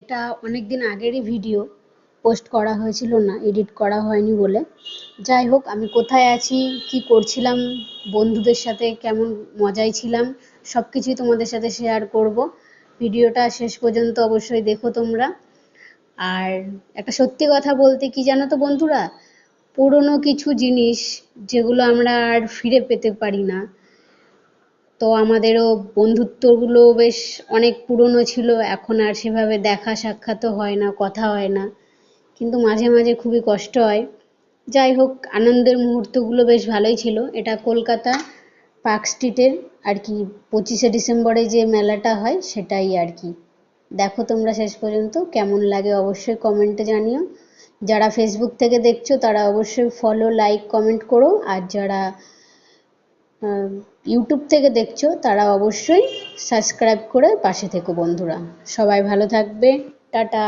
এটা অনেকদিন আগেরই video, post করা হয়েছিল না, এডিট করা হয়নি বলে। যাই হোক, আমি কোথায় আছি, কি করছিলাম, বন্ধুদের সাথে কেমন মজায় ছিলাম, সব কিছুই তোমাদের সাথে শেয়ার করব। ভিডিওটা শেষ পর্যন্ত অবশ্যই দেখো তোমরা। আর একটা সত্যি কথা বলতে কি জানো তো বন্ধুরা, পুরনো কিছু জিনিস যেগুলো আমরা আর ফিরে পেতে পারি না, তো আমাদেরও বন্ধুত্বগুলো বেশ অনেক পুরনো ছিল, এখন আর সেভাবে দেখা সাক্ষাৎও হয় না, কথা হয় না, কিন্তু মাঝে মাঝে খুবই কষ্ট হয়। যাই হোক, আনন্দের মুহূর্তগুলো বেশ ভালোই ছিল। এটা কলকাতা পার্ক স্ট্রিটের আর কি 25শে ডিসেম্বরে যে মেলাটা হয় সেটাই আর কি। দেখো তোমরা শেষ পর্যন্ত, কেমন লাগে অবশ্যই কমেন্টে জানিও। যারা ফেসবুক থেকে দেখছো তারা অবশ্যই ফলো, লাইক, কমেন্ট করো। আর যারা ইউটিউব থেকে দেখছো তারা অবশ্যই সাবস্ক্রাইব করে পাশে থেকো বন্ধুরা। সবাই ভালো থাকবে। টাটা।